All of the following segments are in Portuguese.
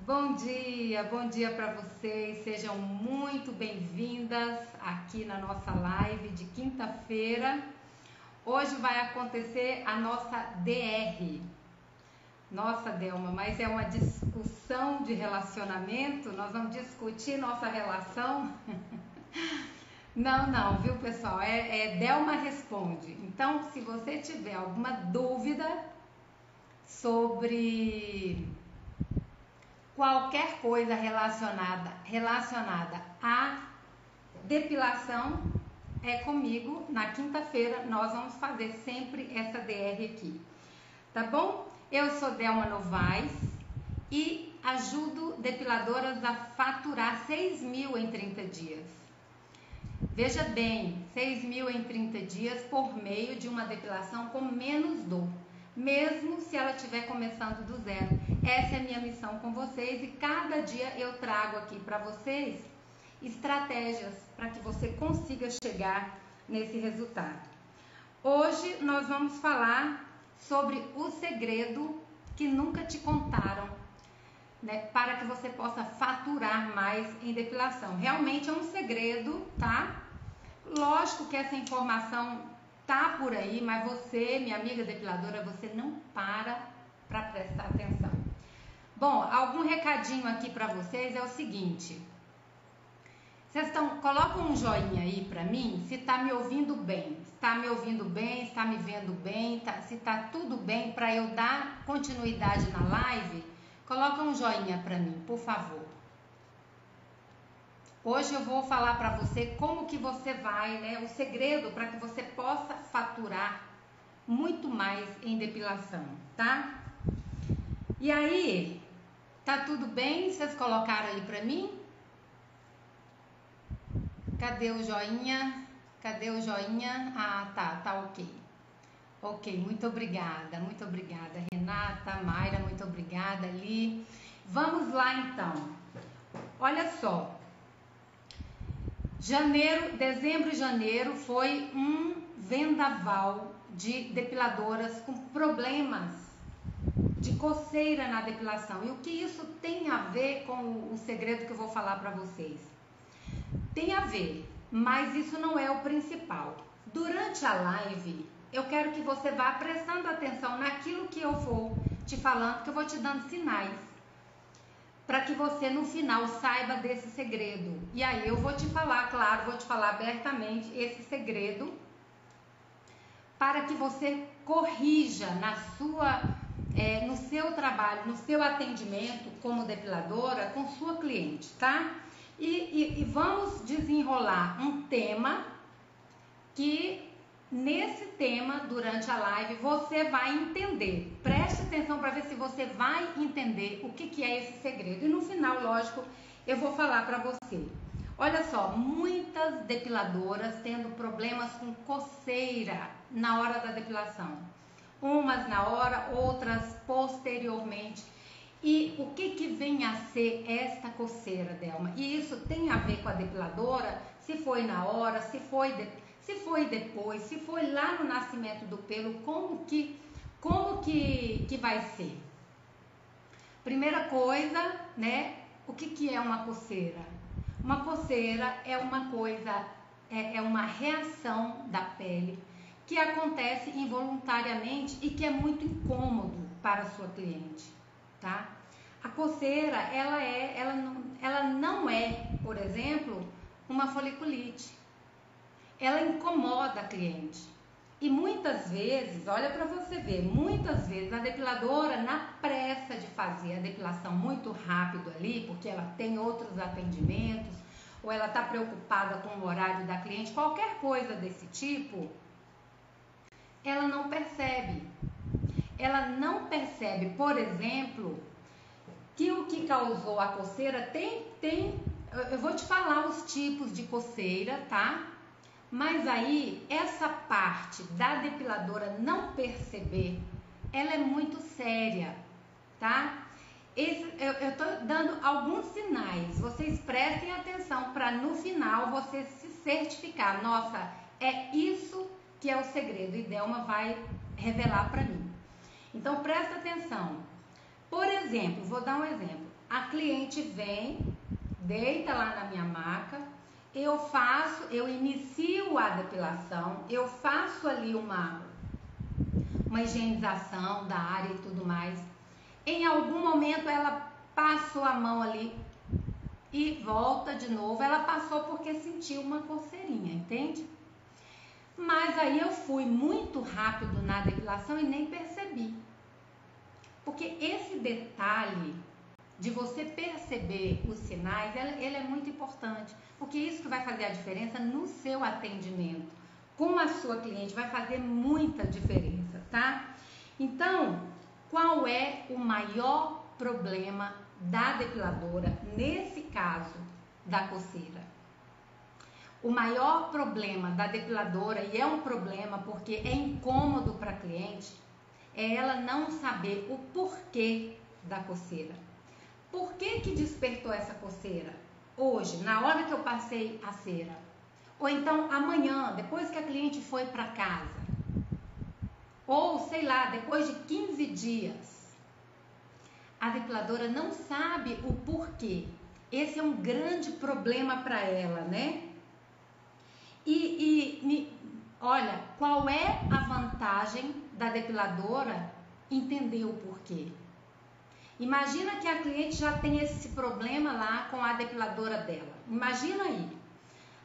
Bom dia para vocês, sejam muito bem-vindas aqui na nossa live de quinta-feira. Hoje vai acontecer a nossa DR. Nossa, Delma, mas é uma discussão de relacionamento? Nós vamos discutir nossa relação? Não, viu, pessoal? Delma Responde. Então, se você tiver alguma dúvida sobre qualquer coisa relacionada à depilação, é comigo. Na quinta-feira nós vamos fazer sempre essa DR aqui, tá bom? Eu sou Delma Novaes e ajudo depiladoras a faturar 6 mil em 30 dias. Veja bem, 6 mil em 30 dias por meio de uma depilação com menos dor, mesmo se ela estiver começando do zero. Essa é a minha missão com vocês e cada dia eu trago aqui para vocês estratégias para que você consiga chegar nesse resultado. Hoje nós vamos falar sobre o segredo que nunca te contaram, né, para que você possa faturar mais em depilação. Realmente é um segredo, tá? Lógico que essa informação tá por aí, mas você, minha amiga depiladora, você não para prestar atenção. Bom, algum recadinho aqui para vocês é o seguinte: colocam um joinha aí para mim se tá me ouvindo bem, está me vendo bem, se tá tudo bem, para eu dar continuidade na live. Coloca um joinha para mim, por favor. Hoje eu vou falar para você como que você vai, né, o segredo para que você possa faturar muito mais em depilação, tá? E aí, tá tudo bem? Vocês colocaram aí pra mim? Cadê o joinha? Ah, tá ok. Ok, muito obrigada, Renata, Mayra, muito obrigada, Li. Vamos lá então. Olha só. Dezembro e janeiro foi um vendaval de depiladoras com problemas de coceira na depilação. E o que isso tem a ver com o segredo que eu vou falar para vocês? Tem a ver, mas isso não é o principal. Durante a live, eu quero que você vá prestando atenção naquilo que eu vou te falando, que eu vou te dando sinais, para que você no final saiba desse segredo. E aí eu vou te falar, claro, vou te falar abertamente esse segredo, para que você corrija no seu trabalho, no seu atendimento como depiladora com sua cliente, tá? E vamos desenrolar um tema que nesse tema, durante a live, você vai entender. Preste atenção para ver se você vai entender o que é esse segredo. E no final, lógico, eu vou falar para você. Olha só, muitas depiladoras tendo problemas com coceira na hora da depilação. Umas na hora, outras posteriormente. E o que vem a ser esta coceira, Delma? E isso tem a ver com a depiladora, se foi na hora, se foi depois, se foi lá no nascimento do pelo, como que vai ser? Primeira coisa, né? O que é uma coceira? Uma coceira é uma coisa, é uma reação da pele que acontece involuntariamente e que é muito incômodo para a sua cliente, tá? A coceira, ela não é, por exemplo, uma foliculite. Ela incomoda a cliente. E muitas vezes, olha para você ver, muitas vezes a depiladora, na pressa de fazer a depilação muito rápido ali, porque ela tem outros atendimentos, ou ela está preocupada com o horário da cliente, qualquer coisa desse tipo, ela não percebe. Ela não percebe, por exemplo, que o que causou a coceira eu vou te falar os tipos de coceira, tá? Mas aí, essa parte da depiladora não perceber, ela é muito séria, tá? Eu tô dando alguns sinais, vocês prestem atenção para no final você se certificar. Nossa, é isso que é o segredo e Delma vai revelar para mim. Então, presta atenção. Por exemplo, vou dar um exemplo. A cliente vem, deita lá na minha maca, eu inicio a depilação, eu faço ali uma higienização da área e tudo mais. Em algum momento ela passou a mão ali e volta de novo. Ela passou porque sentiu uma coceirinha, entende? Mas aí eu fui muito rápido na depilação e nem percebi. Porque esse detalhe de você perceber os sinais, ele é muito importante. Porque isso que vai fazer a diferença no seu atendimento com a sua cliente, vai fazer muita diferença, tá? Então, qual é o maior problema da depiladora, nesse caso da coceira? O maior problema da depiladora, e é um problema porque é incômodo para a cliente, é ela não saber o porquê da coceira. Por que que despertou essa coceira? Hoje, na hora que eu passei a cera. Ou então amanhã, depois que a cliente foi para casa. Ou, sei lá, depois de 15 dias. A depiladora não sabe o porquê. Esse é um grande problema para ela, né? Olha, qual é a vantagem da depiladora entender o porquê? Imagina que a cliente já tem esse problema lá com a depiladora dela. Imagina aí.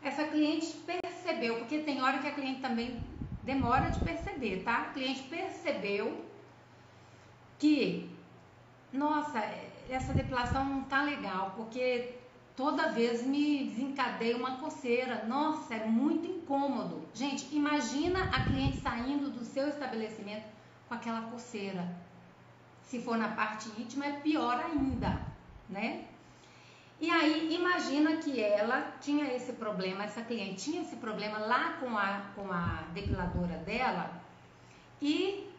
Essa cliente percebeu, porque tem hora que a cliente também demora de perceber, tá? A cliente percebeu que, nossa, essa depilação não tá legal, porque toda vez me desencadeia uma coceira. Nossa, é muito incômodo. Gente, imagina a cliente saindo do seu estabelecimento com aquela coceira. Se for na parte íntima, é pior ainda, né? E aí, imagina que ela tinha esse problema, essa cliente tinha esse problema lá com a depiladora dela, e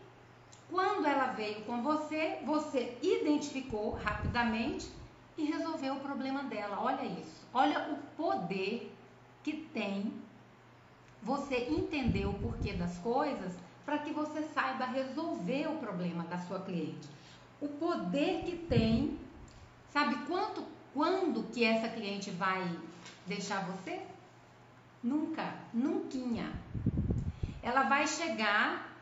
quando ela veio com você, você identificou rapidamente e resolveu o problema dela. Olha isso, olha o poder que tem você entender o porquê das coisas para que você saiba resolver o problema da sua cliente. O poder que tem, sabe quando que essa cliente vai deixar você? Nunca, nunquinha. Ela vai chegar,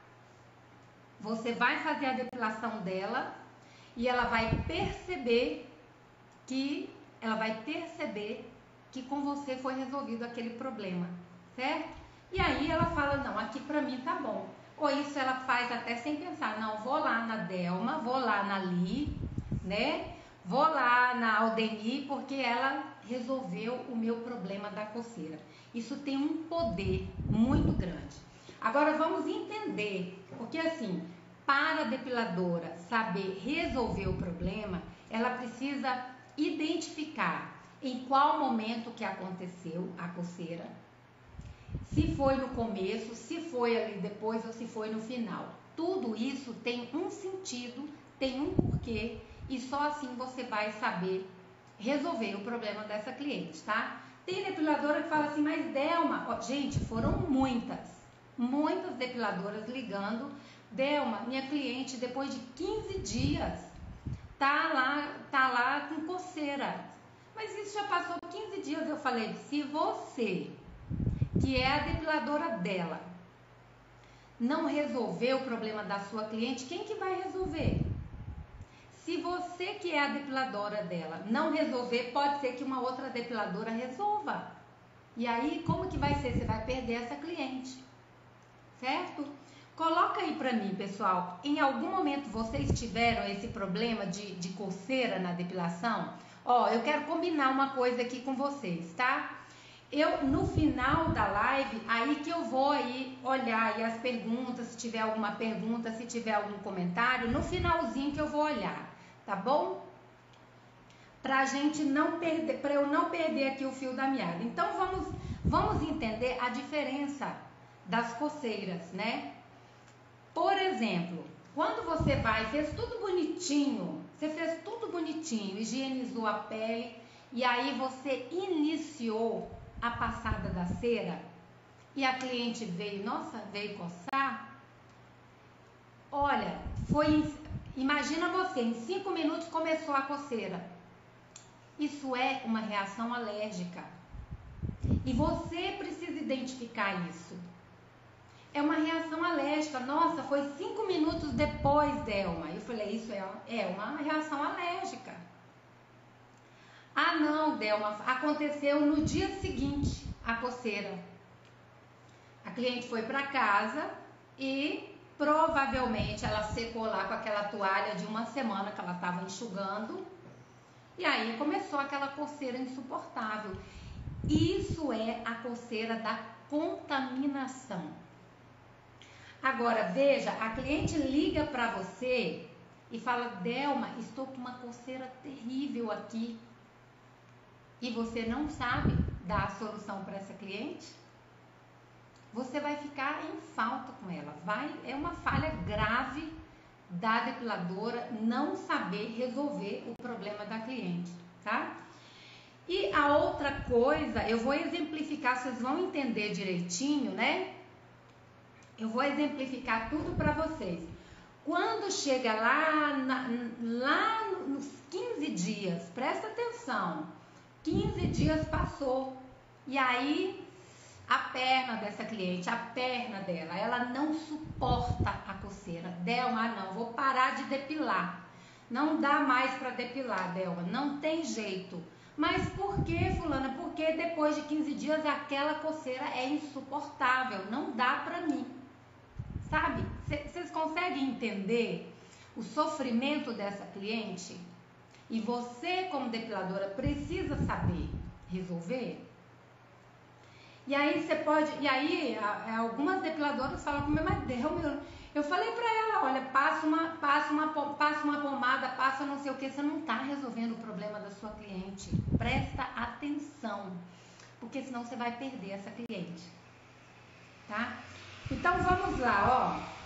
você vai fazer a depilação dela e ela vai perceber que com você foi resolvido aquele problema, certo? E aí ela fala, não, aqui pra mim tá bom. Ou isso ela faz até sem pensar, não, vou lá na Delma, vou lá na Li, né? Vou lá na Aldeni porque ela resolveu o meu problema da coceira. Isso tem um poder muito grande. Agora vamos entender, porque assim, para a depiladora saber resolver o problema, ela precisa identificar em qual momento que aconteceu a coceira, se foi no começo, se foi ali depois ou se foi no final. Tudo isso tem um sentido, tem um porquê, e só assim você vai saber resolver o problema dessa cliente, tá? Tem depiladora que fala assim, mas Delma, ó, gente, foram muitas depiladoras ligando, Delma, minha cliente depois de 15 dias tá lá com coceira. Mas isso já passou 15 dias, eu falei, se você, que é a depiladora dela, não resolver o problema da sua cliente, quem que vai resolver? Se você, que é a depiladora dela, não resolver, pode ser que uma outra depiladora resolva. E aí, como que vai ser? Você vai perder essa cliente, certo? Coloca aí pra mim, pessoal, em algum momento vocês tiveram esse problema de coceira na depilação? Ó, eu quero combinar uma coisa aqui com vocês, tá? Eu, no final da live, aí que eu vou aí olhar aí as perguntas, se tiver alguma pergunta, se tiver algum comentário, no finalzinho que eu vou olhar, tá bom? Pra gente não perder, pra eu não perder aqui o fio da meada. Então, vamos entender a diferença das coceiras, né? Por exemplo, quando você fez tudo bonitinho, higienizou a pele, e aí você iniciou a passada da cera e a cliente veio coçar. Olha, imagina você, em 5 minutos começou a coceira. Isso é uma reação alérgica. E você precisa identificar isso. É uma reação alérgica. Nossa, foi 5 minutos depois, Delma. Eu falei, isso é uma reação alérgica. Ah, não, Delma, aconteceu no dia seguinte a coceira. A cliente foi para casa e provavelmente ela secou lá com aquela toalha de uma semana que ela estava enxugando. E aí começou aquela coceira insuportável. Isso é a coceira da contaminação. Agora, veja, a cliente liga para você e fala, Delma, estou com uma coceira terrível aqui. E você não sabe dar a solução para essa cliente? Você vai ficar em falta com ela. É uma falha grave da depiladora não saber resolver o problema da cliente, tá? E a outra coisa, eu vou exemplificar, vocês vão entender direitinho, né? Eu vou exemplificar tudo para vocês. Quando chega lá nos 15 dias, presta atenção, 15 dias passou e aí a perna dessa cliente, a perna dela, ela não suporta a coceira. Delma, não, vou parar de depilar. Não dá mais para depilar, Delma, não tem jeito. Mas por que, fulana? Porque depois de 15 dias aquela coceira é insuportável, não dá para mim. Sabe? Vocês conseguem entender o sofrimento dessa cliente? E você, como depiladora, precisa saber resolver? E aí você pode... E aí algumas depiladoras falam comigo, mas Deus, eu falei pra ela, olha, passa uma pomada, passa não sei o que, você não tá resolvendo o problema da sua cliente. Presta atenção, porque senão você vai perder essa cliente, tá? Então vamos lá, ó.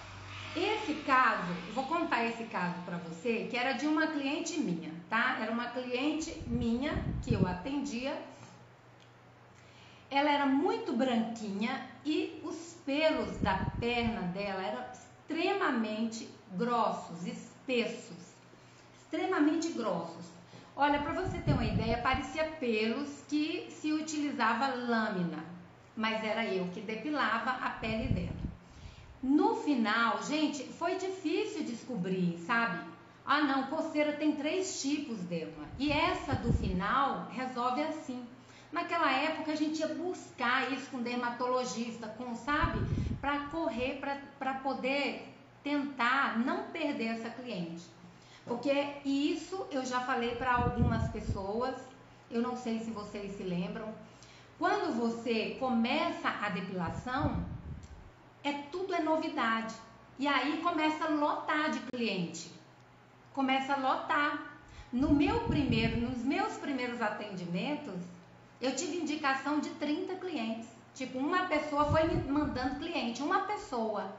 Esse caso, eu vou contar esse caso pra você, que era de uma cliente minha, tá? Era uma cliente minha que eu atendia. Ela era muito branquinha e os pelos da perna dela eram extremamente grossos, espessos, extremamente grossos. Olha, para você ter uma ideia, parecia pelos que se utilizava lâmina, mas era eu que depilava a pele dela. No final, gente, foi difícil descobrir, sabe? Ah não, coceira tem 3 tipos dela e essa do final resolve assim. Naquela época a gente ia buscar isso com dermatologista, sabe? Para correr, para poder tentar não perder essa cliente. Porque isso eu já falei para algumas pessoas, eu não sei se vocês se lembram. Quando você começa a depilação, tudo é novidade. E aí começa a lotar de cliente. Começa a lotar. Nos meus primeiros atendimentos, eu tive indicação de 30 clientes. Tipo, uma pessoa foi me mandando cliente, uma pessoa.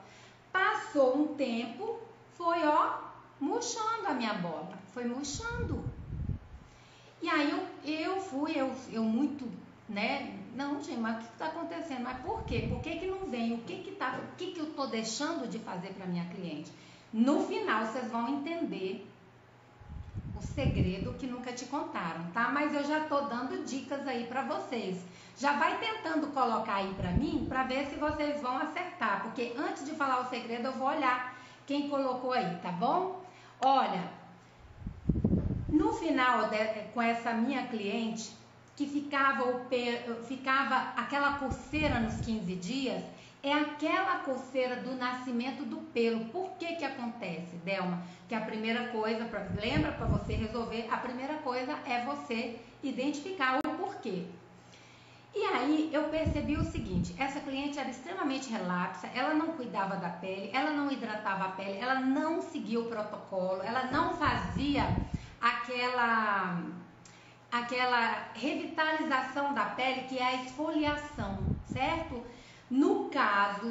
Passou um tempo, foi, ó, murchando a minha bola. Foi murchando. E aí eu muito, né? Não, gente, mas o que está acontecendo? Mas por quê? Por que não vem? O que eu tô deixando de fazer para minha cliente? No final, vocês vão entender o segredo que nunca te contaram, tá? Mas eu já tô dando dicas aí para vocês. Já vai tentando colocar aí para mim, para ver se vocês vão acertar, porque antes de falar o segredo eu vou olhar quem colocou aí, tá bom? Olha, no final com essa minha cliente que ficava aquela coceira nos 15 dias, é aquela coceira do nascimento do pelo. Por que acontece, Delma? Que a primeira coisa, lembra, para você resolver, a primeira coisa é você identificar o porquê. E aí eu percebi o seguinte, essa cliente era extremamente relapsa, ela não cuidava da pele, ela não hidratava a pele, ela não seguia o protocolo, ela não fazia aquela revitalização da pele que é a esfoliação, certo? No caso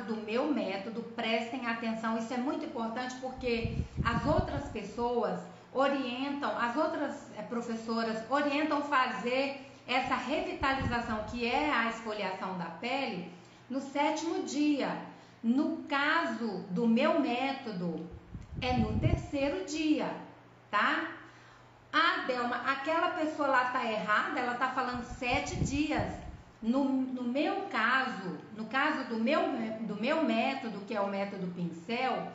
do meu método, prestem atenção, isso é muito importante porque as outras pessoas orientam, as outras professoras orientam fazer essa revitalização que é a esfoliação da pele no 7º dia. No caso do meu método, é no 3º dia, tá? A Delma, aquela pessoa lá tá errada, ela tá falando 7 dias. No meu caso, no caso do meu método, que é o método pincel,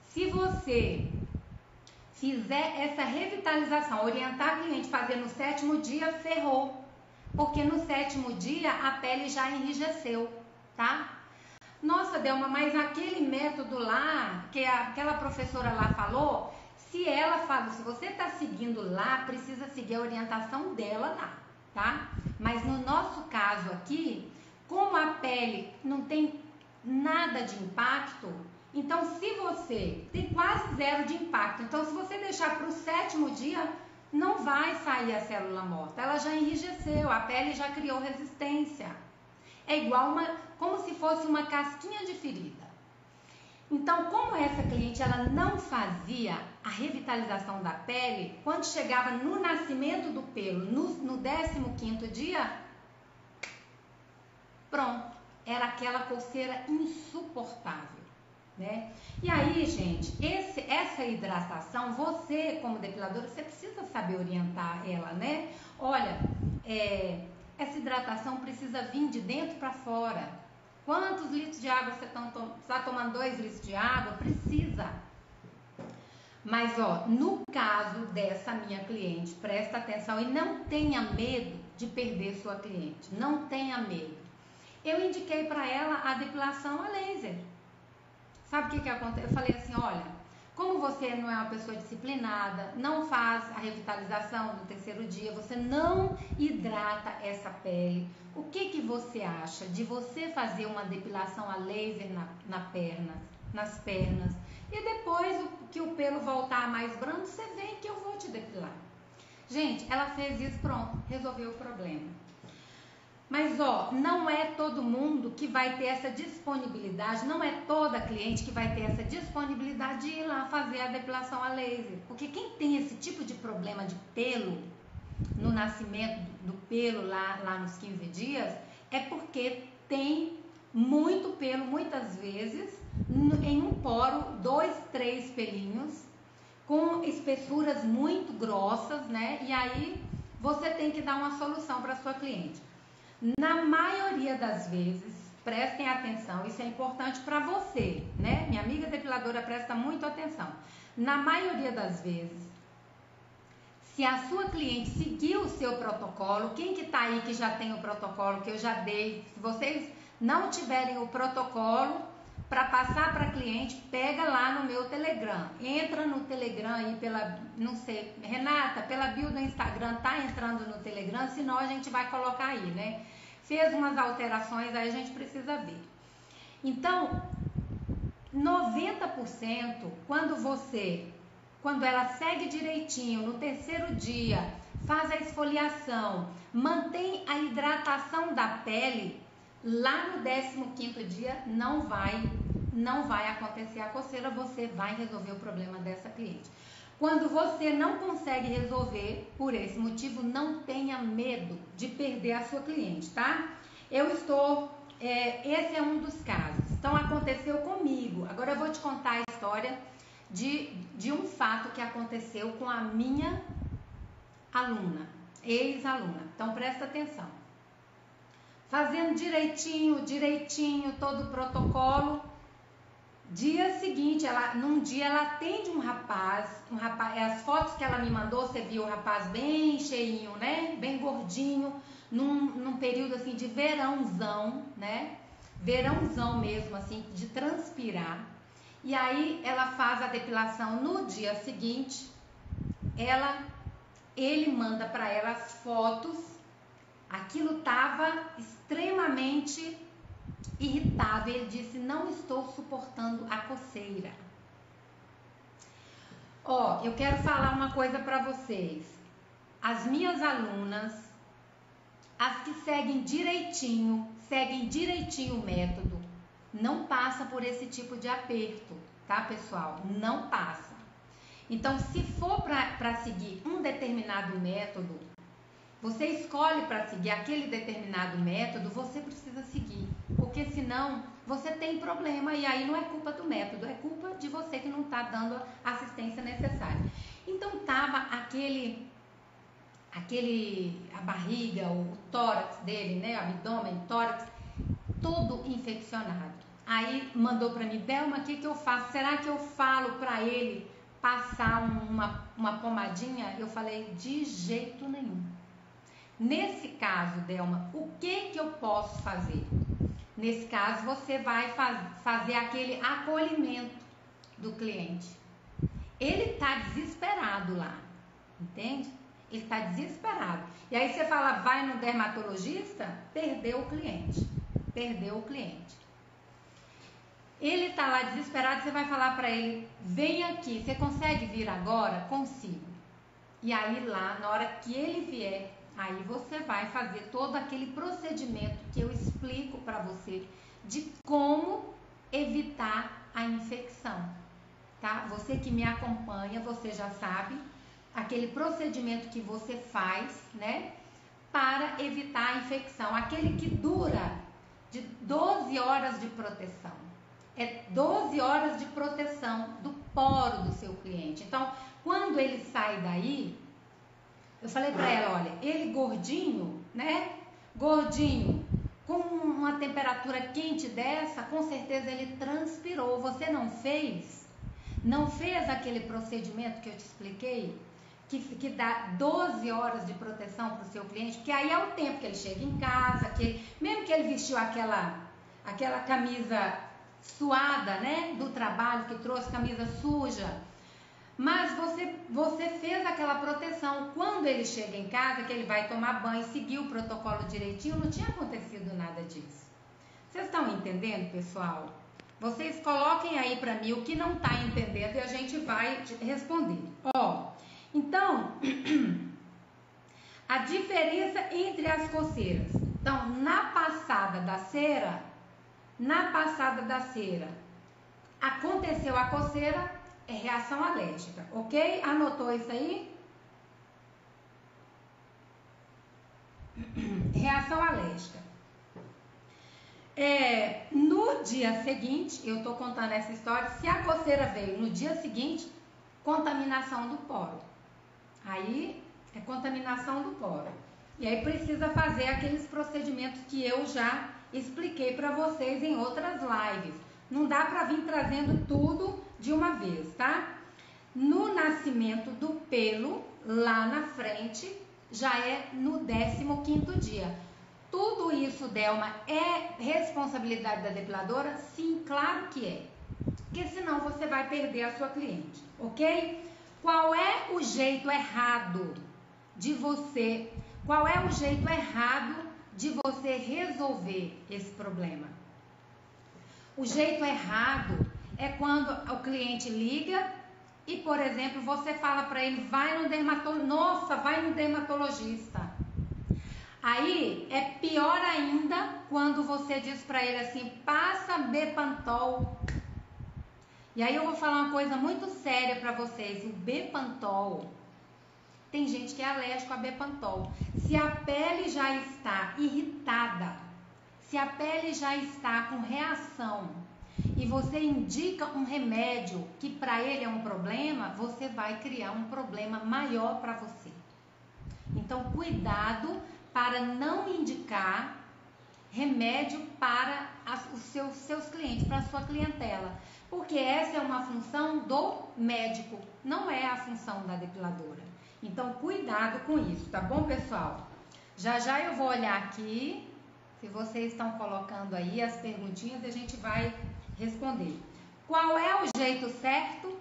se você fizer essa revitalização, orientar a cliente a fazer no 7º dia, ferrou. Porque no 7º dia a pele já enrijeceu, tá? Nossa, Delma, mas aquele método lá, que aquela professora lá falou, se ela fala, se você está seguindo lá, precisa seguir a orientação dela lá, tá? Mas no nosso caso aqui, como a pele não tem nada de impacto, então se você tem quase 0 de impacto, então se você deixar para o 7º dia, não vai sair a célula morta, ela já enrijeceu, a pele já criou resistência. É igual como se fosse uma casquinha de ferida. Então, como essa cliente ela não fazia a revitalização da pele, quando chegava no nascimento do pelo, no 15º dia, pronto, era aquela coceira insuportável, né? E aí, gente, essa hidratação, você como depiladora, você precisa saber orientar ela, né? Olha, essa hidratação precisa vir de dentro para fora. Quantos litros de água você está tomando? 2 litros de água? Precisa. Mas, ó, no caso dessa minha cliente, presta atenção e não tenha medo de perder sua cliente. Não tenha medo. Eu indiquei para ela a depilação a laser. Sabe o que aconteceu? Eu falei assim, olha, como você não é uma pessoa disciplinada, não faz a revitalização no 3º dia, você não hidrata essa pele, o que você acha de você fazer uma depilação a laser nas pernas, e depois que o pelo voltar mais branco, você vem que eu vou te depilar. Gente, ela fez isso, pronto, resolveu o problema. Mas, ó, não é todo mundo que vai ter essa disponibilidade, não é toda cliente que vai ter essa disponibilidade de ir lá fazer a depilação a laser. Porque quem tem esse tipo de problema de pelo, no nascimento do pelo lá nos 15 dias, é porque tem muito pelo, muitas vezes, em um poro, 2, 3 pelinhos, com espessuras muito grossas, né? E aí você tem que dar uma solução para sua cliente. Na maioria das vezes, prestem atenção, isso é importante para você, né? Minha amiga depiladora presta muito atenção. Na maioria das vezes, se a sua cliente seguir o seu protocolo, quem que tá aí que já tem o protocolo que eu já dei, se vocês não tiverem o protocolo para passar para cliente, pega lá no meu Telegram. Entra no Telegram aí não sei, Renata, pela bio do Instagram, tá entrando no Telegram, senão a gente vai colocar aí, né? Fez umas alterações, aí a gente precisa ver. Então, 90%, quando ela segue direitinho, no 3º dia, faz a esfoliação, mantém a hidratação da pele, lá no 15º dia não vai acontecer a coceira, você vai resolver o problema dessa cliente. Quando você não consegue resolver, por esse motivo, não tenha medo de perder a sua cliente, tá? Esse é um dos casos. Então, aconteceu comigo. Agora eu vou te contar a história de um fato que aconteceu com a minha aluna, ex-aluna. Então, presta atenção. Fazendo direitinho, todo o protocolo. Dia seguinte, num dia ela atende um rapaz, as fotos que ela me mandou, você viu o rapaz bem cheinho, né? Bem gordinho, num período assim de verãozão, né? Verãozão mesmo, assim, de transpirar. E aí ela faz a depilação no dia seguinte, ele manda para ela as fotos, aquilo tava extremamente irritado, ele disse, não estou suportando a coceira. Ó, eu quero falar uma coisa para vocês. As minhas alunas, as que seguem direitinho o método, não passa por esse tipo de aperto, tá, pessoal? Não passa. Então, se for para seguir um determinado método, você escolhe para seguir aquele determinado método, você precisa seguir, porque senão você tem problema e aí não é culpa do método, é culpa de você que não está dando a assistência necessária. Então tava aquele a barriga, o tórax dele, né, abdômen, tórax, todo infeccionado. Aí mandou para mim, Delma, o que eu faço? Será que eu falo para ele passar uma pomadinha? Eu falei, de jeito nenhum. Nesse caso, Delma, o que eu posso fazer? Nesse caso, você vai fazer aquele acolhimento do cliente. Ele está desesperado lá, entende? Ele está desesperado. E aí você fala, vai no dermatologista, perdeu o cliente. Perdeu o cliente. Ele está lá desesperado, você vai falar para ele, vem aqui, você consegue vir agora? Consigo. E aí lá, na hora que ele vier, aí você vai fazer todo aquele procedimento que eu explico para você de como evitar a infecção, tá? Você que me acompanha, você já sabe aquele procedimento que você faz, né, para evitar a infecção, aquele que dura de 12 horas de proteção. É 12 horas de proteção do poro do seu cliente. Então, quando ele sai daí, eu falei para ela, olha, ele gordinho, né? Gordinho, com uma temperatura quente dessa, com certeza ele transpirou. Você não fez? Não fez aquele procedimento que eu te expliquei? Que dá 12 horas de proteção para o seu cliente, porque aí é o tempo que ele chega em casa, mesmo que ele vestiu aquela camisa suada, né, do trabalho, que trouxe camisa suja, mas você fez aquela proteção. Quando ele chega em casa, que ele vai tomar banho, seguir o protocolo direitinho, não tinha acontecido nada disso. Vocês estão entendendo, pessoal? Vocês coloquem aí para mim o que não está entendendo e a gente vai responder. Então, a diferença entre as coceiras. Então, na passada da cera, aconteceu a coceira, é reação alérgica, ok? Anotou isso aí? Reação alérgica. No dia seguinte, eu estou contando essa história, se a coceira veio no dia seguinte, contaminação do poro. Aí é contaminação do poro. E aí precisa fazer aqueles procedimentos que eu já expliquei para vocês em outras lives. Não dá para vir trazendo tudo de uma vez, tá? No nascimento do pelo, lá na frente, já é no 15º dia. Tudo isso, Delma, é responsabilidade da depiladora? Sim, claro que é. Porque senão você vai perder a sua cliente, ok? Qual é o jeito errado de você resolver esse problema? O jeito errado é quando o cliente liga e, por exemplo, você fala para ele, vai no dermatologista. Aí é pior ainda quando você diz para ele assim, passa Bepantol. E aí eu vou falar uma coisa muito séria para vocês, o Bepantol, tem gente que é alérgico a Bepantol. Se a pele já está irritada, se a pele já está com reação e você indica um remédio que para ele é um problema, você vai criar um problema maior para você. Então, cuidado para não indicar remédio para os seus clientes, para a sua clientela. Porque essa é uma função do médico, não é a função da depiladora. Então, cuidado com isso, tá bom, pessoal? Já já eu vou olhar aqui, se vocês estão colocando aí as perguntinhas, a gente vai responder. Qual é o jeito certo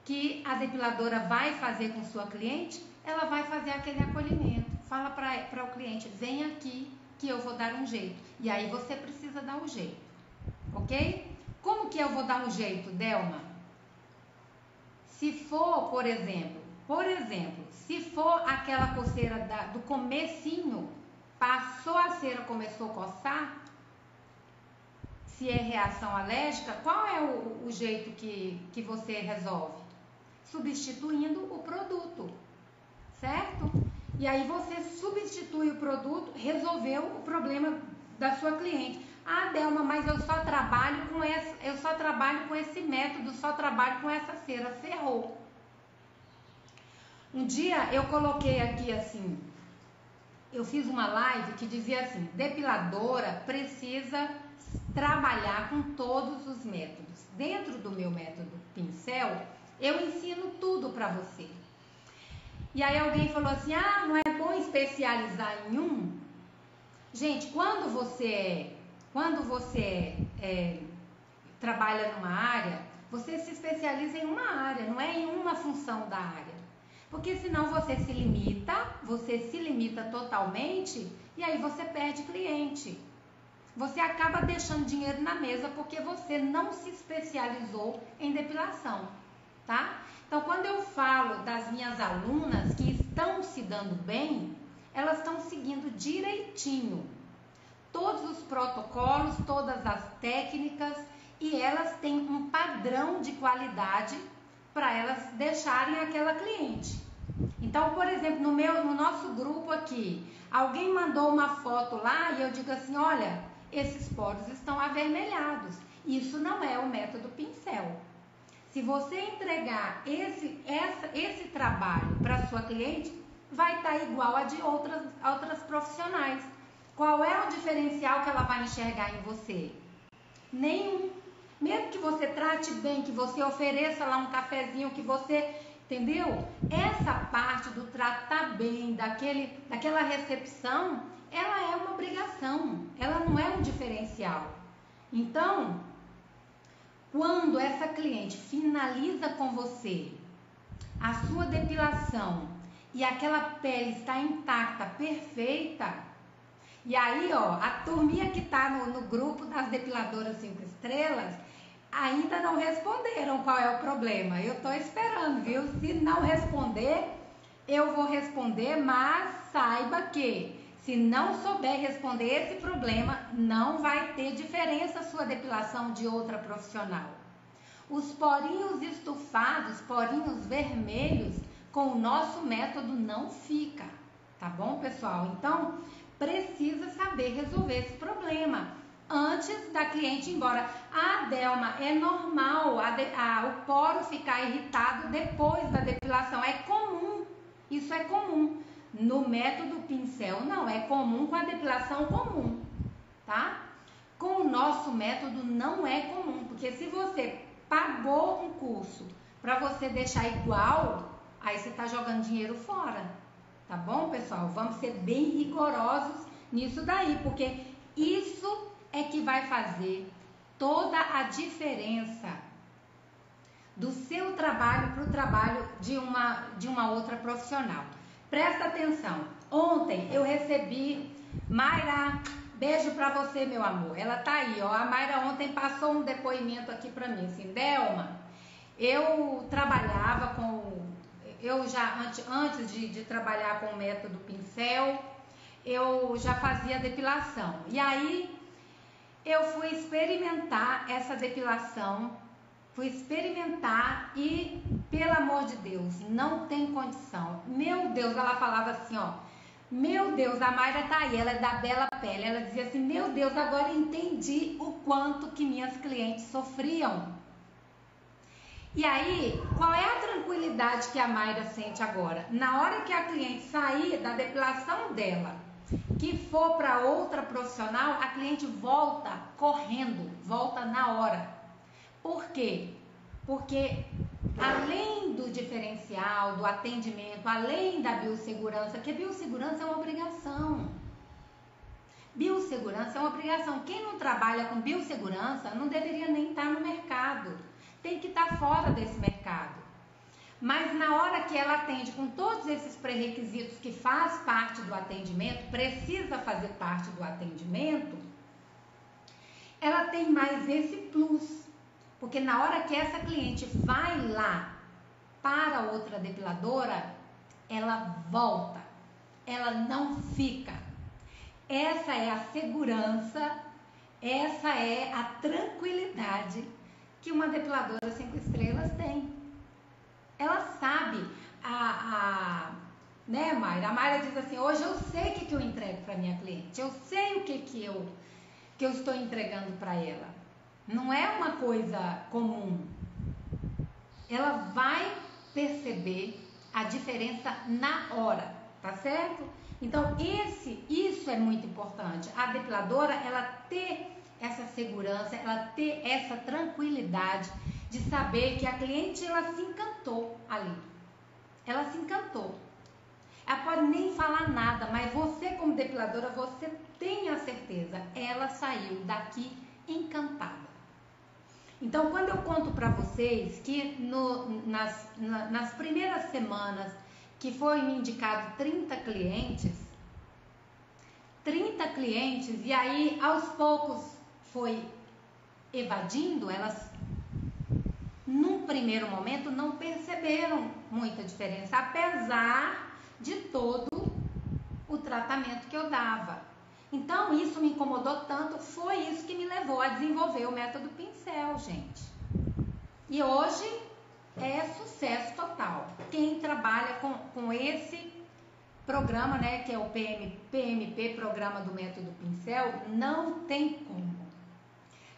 que a depiladora vai fazer com sua cliente? Ela vai fazer aquele acolhimento. Fala para o cliente, vem aqui que eu vou dar um jeito. E aí você precisa dar um jeito, ok? Como que eu vou dar um jeito, Delma? Se for, por exemplo, se for aquela coceira do comecinho, passou a cera, começou a coçar, se é reação alérgica, qual é o jeito que você resolve? Substituindo o produto, certo? E aí você substitui o produto, resolveu o problema da sua cliente. Ah, Delma, mas eu só trabalho com esse método, só trabalho com essa cera. Ferrou. Um dia eu coloquei aqui assim, eu fiz uma live que dizia assim: depiladora precisa trabalhar com todos os métodos. Dentro do meu método pincel, eu ensino tudo para você. E aí alguém falou assim: ah, não é bom especializar em um? Gente, quando você trabalha numa área, você se especializa em uma área, não é em uma função da área. Porque senão você se limita totalmente e aí você perde cliente. Você acaba deixando dinheiro na mesa porque você não se especializou em depilação, tá? Então, quando eu falo das minhas alunas que estão se dando bem, elas estão seguindo direitinho todos os protocolos, todas as técnicas, e elas têm um padrão de qualidade para elas deixarem aquela cliente. Então, por exemplo, no nosso grupo aqui, alguém mandou uma foto lá e eu digo assim: olha, esses poros estão avermelhados. Isso não é o método pincel. Se você entregar esse trabalho para sua cliente, vai estar igual a de outras profissionais. Qual é o diferencial que ela vai enxergar em você? Nenhum. Mesmo que você trate bem, que você ofereça lá um cafezinho, que você... Entendeu? Essa parte do tratar bem, daquela recepção, ela é uma obrigação. Ela não é um diferencial. Então, quando essa cliente finaliza com você a sua depilação e aquela pele está intacta, perfeita, e aí, ó, a turminha que tá no grupo das depiladoras 5 estrelas ainda não responderam qual é o problema. Eu tô esperando, viu? Se não responder, eu vou responder, mas saiba que se não souber responder esse problema, não vai ter diferença a sua depilação de outra profissional. Os porinhos estufados, porinhos vermelhos, com o nosso método não fica, tá bom, pessoal? Então, precisa saber resolver esse problema antes da cliente ir embora. Ah, Delma, é normal o poro ficar irritado depois da depilação, é comum, isso é comum. No método pincel não, é comum com a depilação comum, tá? Com o nosso método não é comum, porque se você pagou um curso para você deixar igual, aí você está jogando dinheiro fora, tá bom, pessoal? Vamos ser bem rigorosos nisso daí, porque isso é que vai fazer toda a diferença do seu trabalho para o trabalho de uma outra profissional. Presta atenção, ontem eu recebi, Mayra, beijo pra você, meu amor, ela tá aí, ó, a Mayra ontem passou um depoimento aqui pra mim, assim: Delma, eu trabalhava antes de trabalhar com o método pincel, eu já fazia depilação, e aí eu fui experimentar essa depilação, e, pelo amor de Deus, não tem condição. Meu Deus, ela falava assim, ó, meu Deus, a Mayra tá aí, ela é da Bela Pele, ela dizia assim: meu Deus, agora eu entendi o quanto que minhas clientes sofriam. E aí, qual é a tranquilidade que a Mayra sente agora? Na hora que a cliente sair da depilação dela, que for para outra profissional, a cliente volta correndo, volta na hora. Por quê? Porque além do diferencial, do atendimento, além da biossegurança, que a biossegurança é uma obrigação. Biossegurança é uma obrigação. Quem não trabalha com biossegurança não deveria nem estar no mercado. Tem que estar fora desse mercado. Mas na hora que ela atende com todos esses pré-requisitos que faz parte do atendimento, precisa fazer parte do atendimento, ela tem mais esse plus. Porque na hora que essa cliente vai lá para outra depiladora, ela volta, ela não fica. Essa é a segurança, essa é a tranquilidade que uma depiladora 5 estrelas tem. Ela sabe, né, Mayra? A Mayra diz assim: hoje eu sei o que eu entrego para minha cliente, eu sei o que eu estou entregando para ela. Não é uma coisa comum. Ela vai perceber a diferença na hora, tá certo? Então, isso é muito importante. A depiladora, ela ter essa segurança, ela ter essa tranquilidade de saber que a cliente, ela se encantou ali. Ela se encantou. Ela pode nem falar nada, mas você como depiladora, você tem a certeza, ela saiu daqui encantada. Então, quando eu conto para vocês que nas primeiras semanas que foi me indicado 30 clientes, e aí aos poucos foi evadindo, elas num primeiro momento não perceberam muita diferença, apesar de todo o tratamento que eu dava. Então isso me incomodou tanto, foi isso que me levou a desenvolver o método pincel, gente. E hoje é sucesso total. Quem trabalha com esse programa, né, que é o PMP, Programa do Método Pincel, não tem como.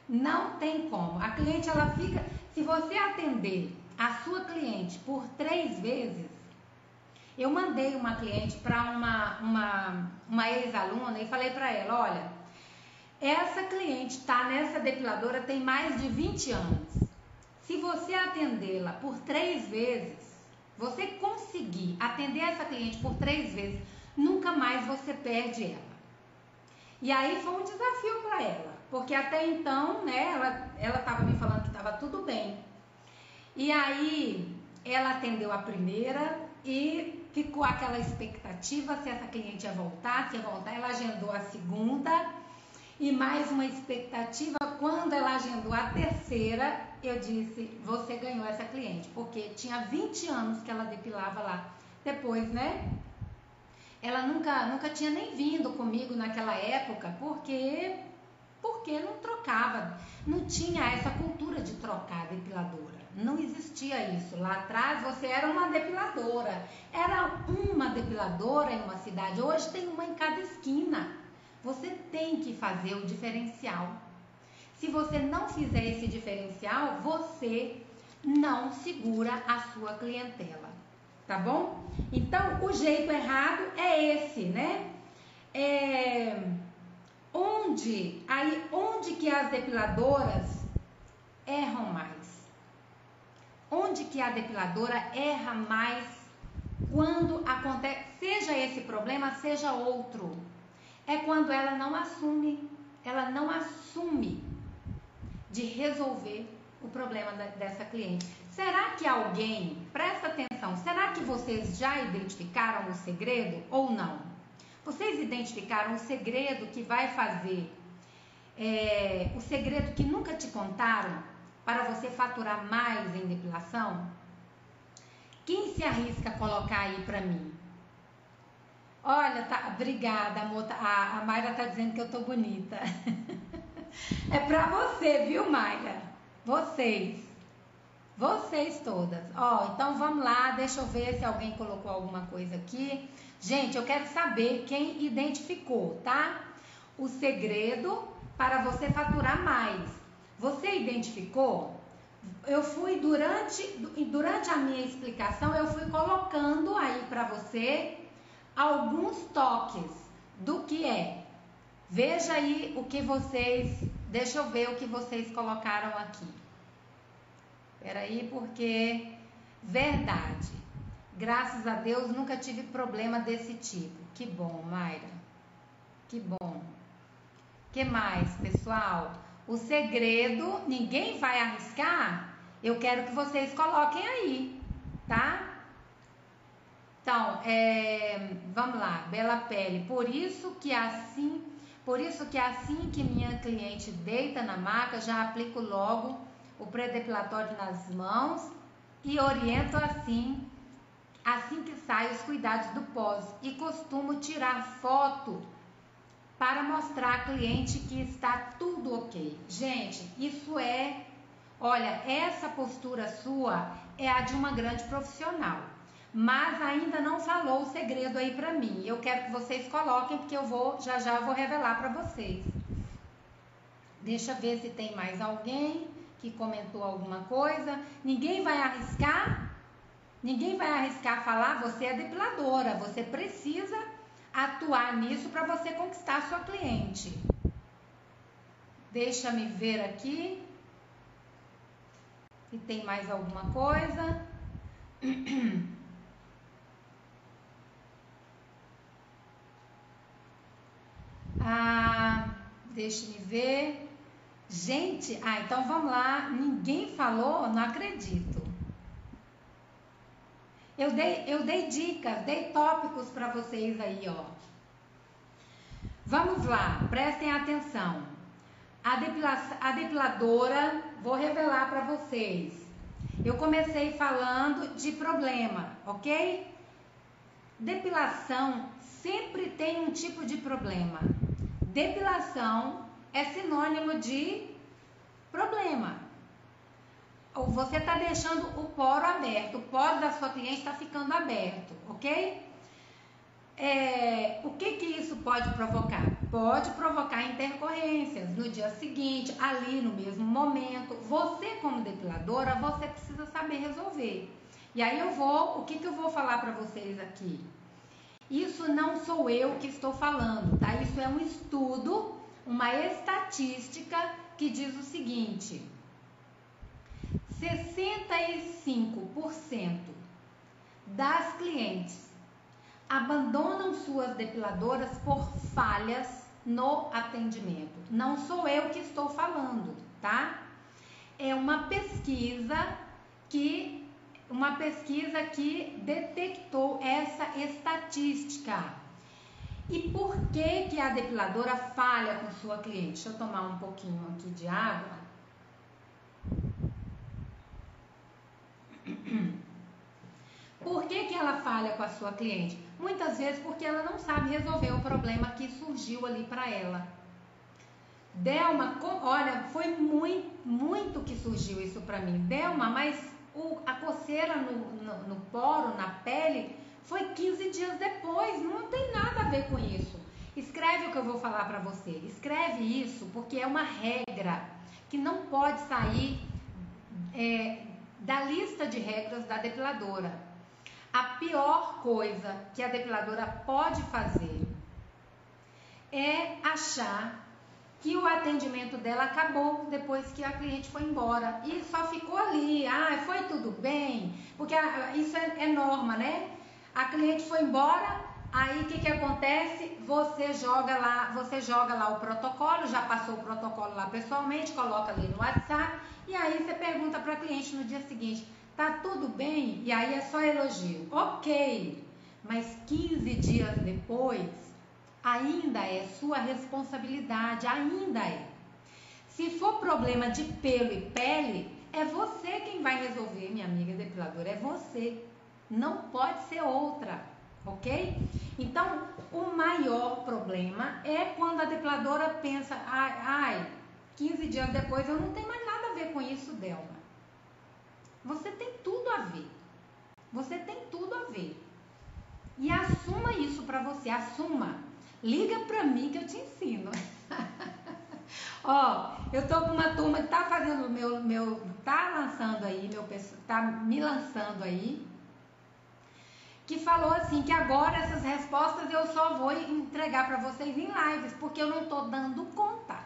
Não tem como. A cliente, ela fica... Se você atender a sua cliente por 3 vezes... Eu mandei uma cliente para uma ex-aluna e falei para ela, olha, essa cliente tá nessa depiladora tem mais de 20 anos. Se você atendê-la por 3 vezes, você conseguir atender essa cliente por 3 vezes, nunca mais você perde ela. E aí foi um desafio para ela, porque até então, né, ela estava me falando que estava tudo bem. E aí ela atendeu a primeira e ficou aquela expectativa se essa cliente ia voltar, ela agendou a segunda e mais uma expectativa. Quando ela agendou a terceira, eu disse, você ganhou essa cliente, porque tinha 20 anos que ela depilava lá. Depois, né, ela nunca tinha nem vindo comigo naquela época, porque não trocava, não tinha essa cultura de trocar depiladora. Não existia isso. Lá atrás você era uma depiladora. Era uma depiladora em uma cidade. Hoje tem uma em cada esquina. Você tem que fazer o diferencial. Se você não fizer esse diferencial, você não segura a sua clientela. Tá bom? Então, o jeito errado é esse, né? Onde que as depiladoras erram mais? Onde que a depiladora erra mais quando acontece, seja esse problema, seja outro? É quando ela não assume de resolver o problema dessa cliente. Será que alguém, presta atenção, será que vocês já identificaram o segredo ou não? Vocês identificaram o segredo que vai fazer, o segredo que nunca te contaram para você faturar mais em depilação? Quem se arrisca a colocar aí para mim? Olha, tá, obrigada, amor. A Mayra tá dizendo que eu tô bonita. É pra você, viu, Mayra? Vocês todas. Ó, então vamos lá, deixa eu ver se alguém colocou alguma coisa aqui. Gente, eu quero saber quem identificou, tá? O segredo para você faturar mais. Você identificou? Eu fui, durante a minha explicação, eu fui colocando aí para você alguns toques do que é. Veja aí o que vocês... Deixa eu ver o que vocês colocaram aqui. Peraí, porque... Verdade. Graças a Deus, nunca tive problema desse tipo. Que bom, Mayra. Que bom. Que mais, pessoal? O segredo, ninguém vai arriscar? Eu quero que vocês coloquem aí, tá? Então, vamos lá. Bela pele. Por isso que assim que minha cliente deita na maca, já aplico logo o pré-depilatório nas mãos e oriento assim que sai os cuidados do pós. E costumo tirar foto para mostrar à cliente que está tudo ok. Gente, isso olha, essa postura sua é a de uma grande profissional, mas ainda não falou o segredo aí para mim. Eu quero que vocês coloquem, porque eu já vou revelar para vocês. Deixa eu ver se tem mais alguém que comentou alguma coisa. Ninguém vai arriscar? Ninguém vai arriscar falar, você é depiladora, você precisa atuar nisso para você conquistar a sua cliente. Deixa me ver aqui se tem mais alguma coisa. Deixa me ver. Gente, então vamos lá. Ninguém falou, não acredito. Eu dei dicas, dei tópicos para vocês aí, ó. Vamos lá, prestem atenção. A depiladora, vou revelar para vocês. Eu comecei falando de problema, ok? Depilação sempre tem um tipo de problema. Depilação é sinônimo de problema. Ou você está deixando o poro aberto, o poro da sua cliente está ficando aberto, ok? O que isso pode provocar? Pode provocar intercorrências no dia seguinte, ali no mesmo momento. Você, como depiladora, você precisa saber resolver. E aí o que eu vou falar para vocês aqui? Isso não sou eu que estou falando, tá? Isso é um estudo, uma estatística que diz o seguinte: 65% das clientes abandonam suas depiladoras por falhas no atendimento. Não sou eu que estou falando, tá? É uma pesquisa que detectou essa estatística. E por que a depiladora falha com sua cliente? Deixa eu tomar um pouquinho aqui de água. Por que ela falha com a sua cliente? Muitas vezes porque ela não sabe resolver o problema que surgiu ali para ela. Delma, olha, foi muito que surgiu isso para mim. Delma, mas a coceira no poro, na pele, foi 15 dias depois. Não tem nada a ver com isso. Escreve o que eu vou falar para você. Escreve isso porque é uma regra que não pode sair da lista de regras da depiladora. A pior coisa que a depiladora pode fazer é achar que o atendimento dela acabou depois que a cliente foi embora e só ficou ali, foi tudo bem, porque isso é norma, né? A cliente foi embora, aí o que acontece? Você joga lá o protocolo, já passou o protocolo lá pessoalmente, coloca ali no WhatsApp e aí você pergunta para a cliente no dia seguinte: tá tudo bem? E aí é só elogio. Ok, mas 15 dias depois, ainda é sua responsabilidade, ainda é. Se for problema de pelo e pele, é você quem vai resolver, minha amiga depiladora, é você. Não pode ser outra, ok? Então, o maior problema é quando a depiladora pensa: 15 dias depois eu não tenho mais nada a ver com isso, Delma. Você tem tudo a ver. Você tem tudo a ver. E assuma isso pra você, assuma. Liga pra mim que eu te ensino. Ó, eu tô com uma turma que tá fazendo tá lançando aí, tá me lançando aí, que falou assim, que agora essas respostas eu só vou entregar pra vocês em lives, porque eu não tô dando conta,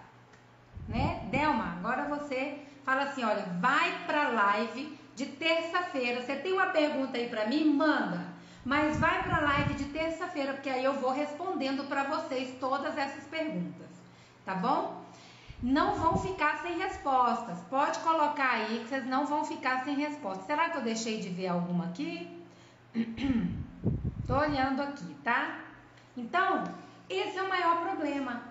né? Delma, agora você fala assim, olha, vai pra live de terça-feira. Você tem uma pergunta aí pra mim? Manda. Mas vai pra live de terça-feira, porque aí eu vou respondendo pra vocês todas essas perguntas, tá bom? Não vão ficar sem respostas. Pode colocar aí que vocês não vão ficar sem respostas. Será que eu deixei de ver alguma aqui? Tô olhando aqui, tá? Então, esse é o maior problema.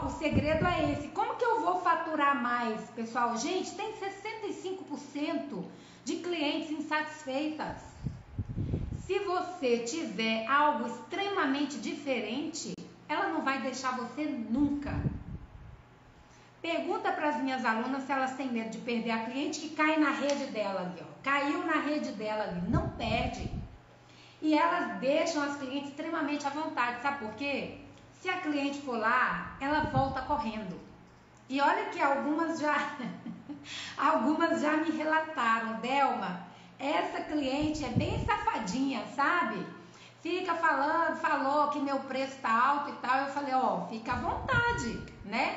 O segredo é esse. Como que eu vou faturar mais, pessoal? Gente, tem 65% de clientes insatisfeitas. Se você tiver algo extremamente diferente, ela não vai deixar você nunca. Pergunta para as minhas alunas se elas têm medo de perder a cliente que cai na rede dela ali, ó. Caiu na rede dela ali, não perde. E elas deixam as clientes extremamente à vontade, sabe por quê? Se a cliente for lá, ela volta correndo. E olha que algumas já me relataram, Delma, Essa cliente é bem safadinha, sabe? Fica falando, falou que meu preço tá alto e tal. Eu falei, ó, fica à vontade, né?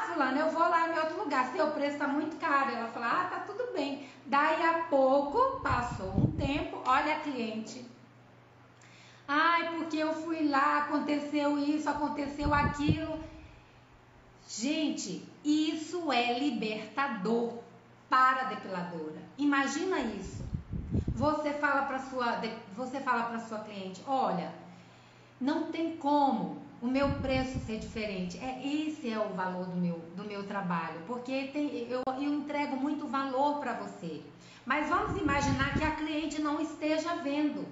Fulano, eu vou lá em outro lugar, seu preço tá muito caro. Ela falou, tá tudo bem. Daí a pouco, passou um tempo, olha a cliente. Porque eu fui lá, aconteceu isso, aconteceu aquilo. Gente, isso é libertador para a depiladora. Imagina isso. Você fala para sua cliente, olha, não tem como o meu preço ser diferente. Esse é o valor do meu trabalho, porque eu entrego muito valor para você. Mas vamos imaginar que a cliente não esteja vendo.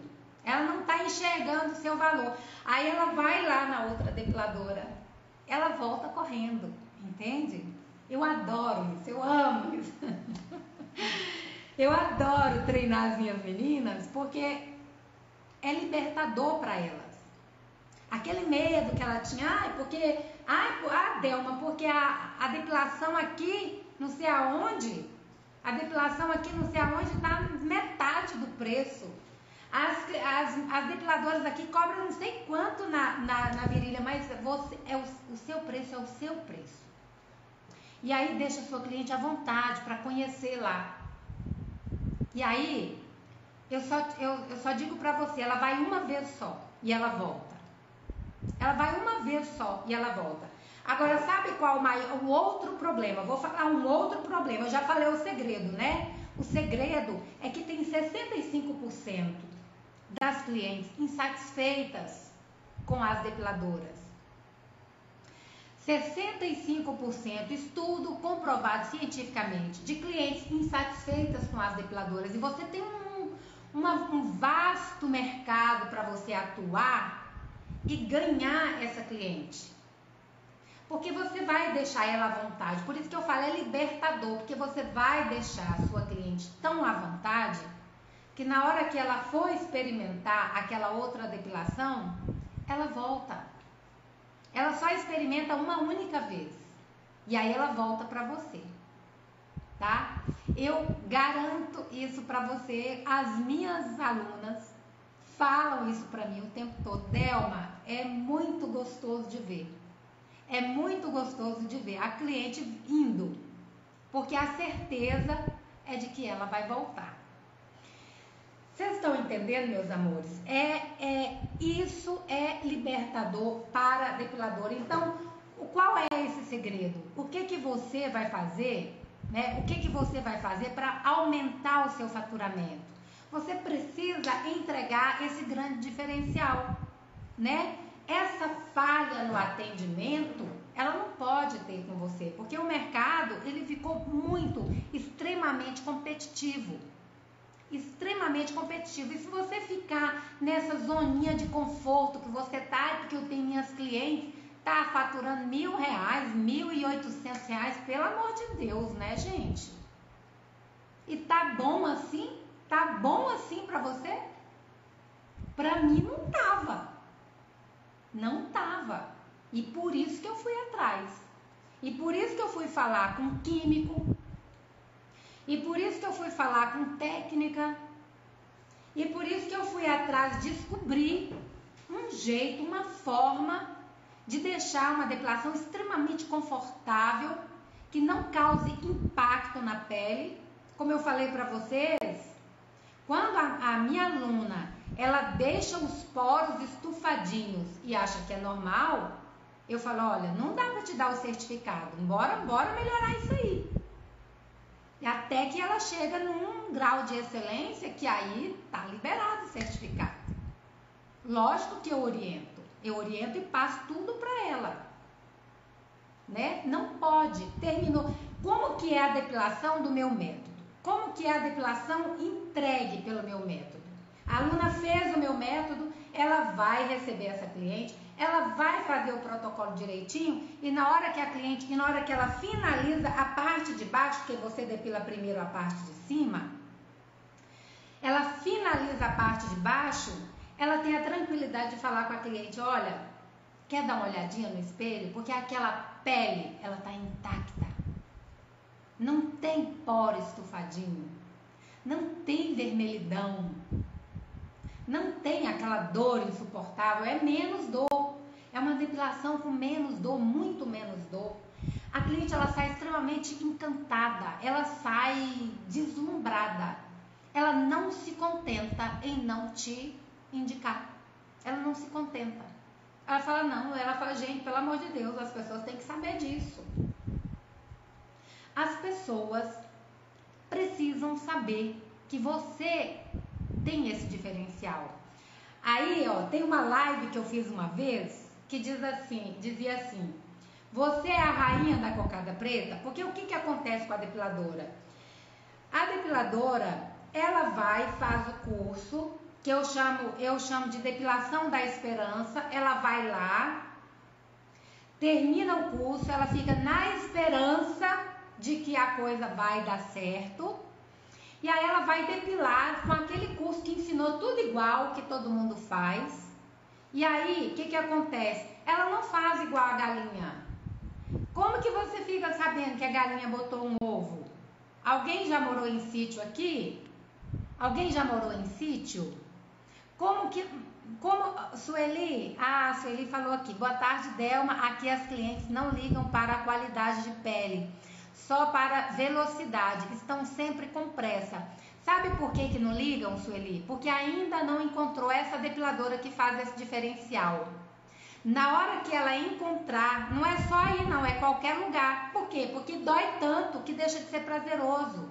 Ela não está enxergando o seu valor. Aí ela vai lá na outra depiladora. Ela volta correndo, entende? Eu adoro isso, eu amo isso. Eu adoro treinar as minhas meninas porque é libertador para elas. Aquele medo que ela tinha, Delma, porque a depilação aqui, não sei aonde, está metade do preço. As depiladoras aqui cobram não sei quanto na virilha, mas o seu preço é o seu preço. E aí deixa a sua cliente à vontade para conhecer lá. E aí, eu só digo para você, ela vai uma vez só e ela volta. Ela vai uma vez só e ela volta. Agora, sabe qual o outro problema? Vou falar um outro problema. Eu já falei o segredo, né? O segredo é que tem 65% das clientes insatisfeitas com as depiladoras. 65% estudo comprovado cientificamente de clientes insatisfeitas com as depiladoras. E você tem um vasto mercado para você atuar e ganhar essa cliente. Porque você vai deixar ela à vontade. Por isso que eu falo, é libertador. Porque você vai deixar a sua cliente tão à vontade que na hora que ela for experimentar aquela outra depilação, ela volta. Ela só experimenta uma única vez. E aí ela volta para você. Tá? Eu garanto isso para você. As minhas alunas falam isso para mim o tempo todo. Delma, é muito gostoso de ver. É muito gostoso de ver a cliente indo. Porque a certeza é de que ela vai voltar. Vocês estão entendendo, meus amores? Isso é libertador para a depiladora. Então, qual é esse segredo? O que você vai fazer, né? O que você vai fazer para aumentar o seu faturamento? Você precisa entregar esse grande diferencial, né? Essa falha no atendimento, ela não pode ter com você, porque o mercado, ele ficou extremamente competitivo. Extremamente competitivo. E se você ficar nessa zoninha de conforto que você tá, porque eu tenho minhas clientes, tá faturando R$1.000, R$1.800, pelo amor de Deus, né, gente? E tá bom assim? Tá bom assim pra você? Pra mim não tava. Não tava. E por isso que eu fui atrás. E por isso que eu fui falar com químico. E por isso que eu fui falar com técnica. E por isso que eu fui atrás descobrir um jeito, uma forma de deixar uma depilação extremamente confortável, que não cause impacto na pele. Como eu falei para vocês, quando a minha aluna, ela deixa os poros estufadinhos e acha que é normal, eu falo, olha, não dá para te dar o certificado, bora melhorar isso aí. E até que ela chega num grau de excelência que aí tá liberado o certificado. Lógico que eu oriento e passo tudo para ela, né? Não pode, terminou. Como que é a depilação do meu método? Como que é a depilação entregue pelo meu método? A aluna fez o meu método, ela vai receber essa cliente, ela vai fazer o protocolo direitinho e na hora que ela finaliza a parte de baixo, porque você depila primeiro a parte de cima, ela finaliza a parte de baixo, ela tem a tranquilidade de falar com a cliente, olha, quer dar uma olhadinha no espelho? Porque aquela pele, ela tá intacta. Não tem poro estufadinho. não tem vermelhidão, não tem aquela dor insuportável, é menos dor. É uma depilação com menos dor, muito menos dor. A cliente ela sai extremamente encantada, ela sai deslumbrada. Ela não se contenta em não te indicar. Ela não se contenta. Ela fala não, ela fala, gente, pelo amor de Deus, as pessoas têm que saber disso. As pessoas precisam saber que você tem esse diferencial. Aí, ó, tem uma live que eu fiz uma vez que dizia assim: você é a rainha da cocada preta? Porque o que acontece com a depiladora? A depiladora, ela vai e faz o curso que eu chamo de depilação da esperança. Ela vai lá, termina o curso, ela fica na esperança de que a coisa vai dar certo. E aí ela vai depilar com aquele curso que ensinou tudo igual, que todo mundo faz. E aí, o que acontece? Ela não faz igual a galinha. Como que você fica sabendo que a galinha botou um ovo? Alguém já morou em sítio aqui? Alguém já morou em sítio? Sueli? Ah, Sueli falou aqui. Boa tarde, Delma. Aqui as clientes não ligam para a qualidade de pele, só para velocidade. Estão sempre com pressa. Sabe por que não ligam, Sueli? Porque ainda não encontrou essa depiladora que faz esse diferencial. Na hora que ela encontrar, não é só aí não, é qualquer lugar. Por quê? Porque dói tanto que deixa de ser prazeroso.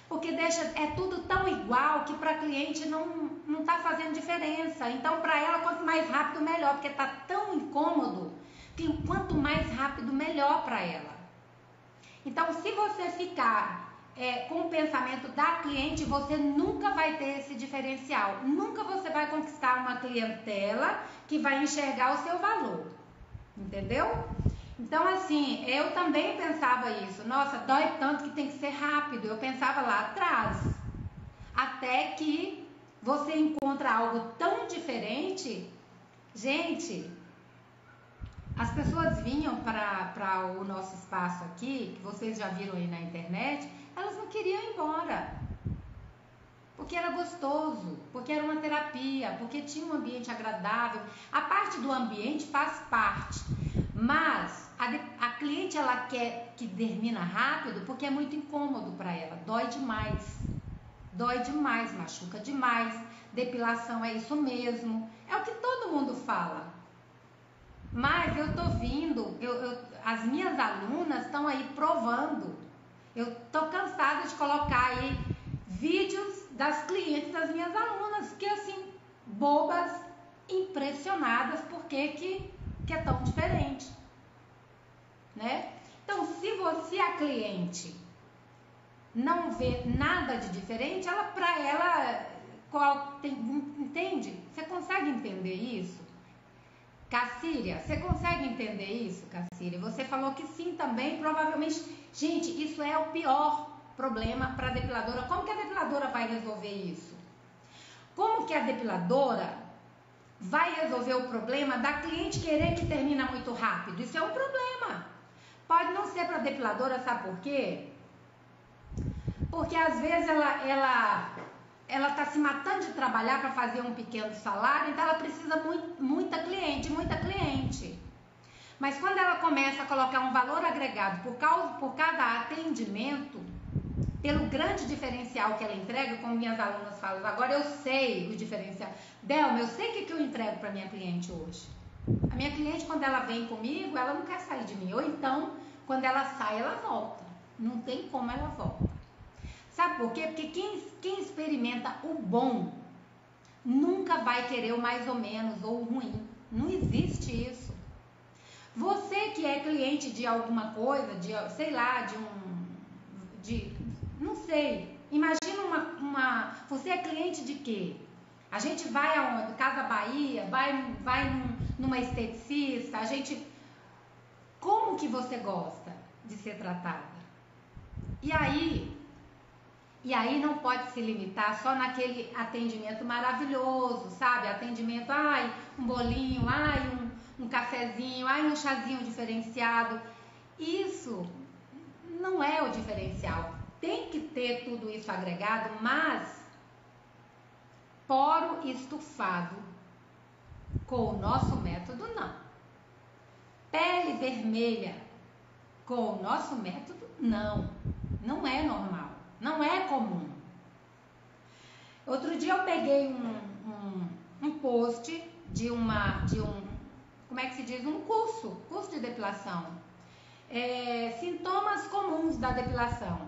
Porque é tudo tão igual que para a cliente não está fazendo diferença. Então, para ela, quanto mais rápido, melhor. Porque está tão incômodo que quanto mais rápido, melhor para ela. Então, se você ficar com o pensamento da cliente, você nunca vai ter esse diferencial. Nunca você vai conquistar uma clientela que vai enxergar o seu valor. Entendeu? Então, assim, eu também pensava isso. Nossa, dói tanto que tem que ser rápido. Eu pensava lá atrás. Até que você encontra algo tão diferente. Gente, as pessoas vinham para o nosso espaço aqui, que vocês já viram aí na internet, elas não queriam ir embora. Porque era gostoso, porque era uma terapia, porque tinha um ambiente agradável. A parte do ambiente faz parte, mas a cliente ela quer que termina rápido porque é muito incômodo para ela, dói demais, machuca demais. Depilação é isso mesmo, é o que todo mundo fala. Mas eu tô vindo, as minhas alunas estão aí provando. Eu tô cansada de colocar aí vídeos das clientes das minhas alunas, que assim, bobas, impressionadas porque que é tão diferente, né? Então, se a cliente não vê nada de diferente, entende? Você consegue entender isso? Cacília, você consegue entender isso, Cacília? Você falou que sim também, provavelmente. Gente, isso é o pior problema para a depiladora. Como que a depiladora vai resolver isso? Como que a depiladora vai resolver o problema da cliente querer que termina muito rápido? Isso é um problema. Pode não ser para a depiladora, sabe por quê? Porque às vezes ela está se matando de trabalhar para fazer um pequeno salário, então ela precisa muita cliente. Mas quando ela começa a colocar um valor agregado por cada atendimento, pelo grande diferencial que ela entrega, como minhas alunas falam, agora eu sei o diferencial. Delma, eu sei o que eu entrego para minha cliente hoje. A minha cliente, quando ela vem comigo, ela não quer sair de mim. Ou então, quando ela sai, ela volta. Não tem como ela volta. Sabe por quê? Porque quem experimenta o bom nunca vai querer o mais ou menos ou o ruim. Não existe isso. Você que é cliente de alguma coisa, não sei. Imagina você é cliente de quê? A gente vai aonde? Casa Bahia, vai numa esteticista, como que você gosta de ser tratada? E aí não pode se limitar só naquele atendimento maravilhoso, sabe? Atendimento, um bolinho, um cafezinho, um chazinho diferenciado. Isso não é o diferencial. tem que ter tudo isso agregado, mas poro estufado com o nosso método, não. Pele vermelha com o nosso método, não. Não é normal, não é comum. Outro dia eu peguei um post de um, como é que se diz? Um curso de depilação. Sintomas comuns da depilação.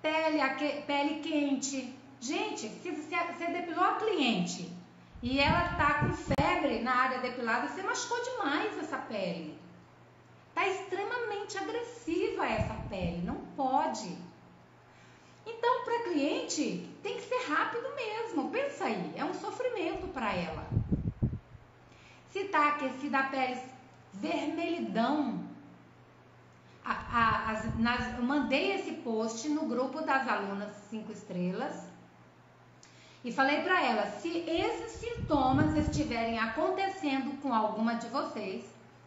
Pele quente. Gente, se você depilou a cliente e ela tá com febre na área depilada, você machucou demais essa pele. Tá extremamente agressiva essa pele, não pode. Então, para cliente, tem que ser rápido mesmo. Pensa aí, é um sofrimento para ela. Se tá aquecida a pele, vermelhidão. Eu mandei esse post no grupo das alunas 5 estrelas e falei para elas, se esses sintomas estiverem acontecendo com alguma de vocês,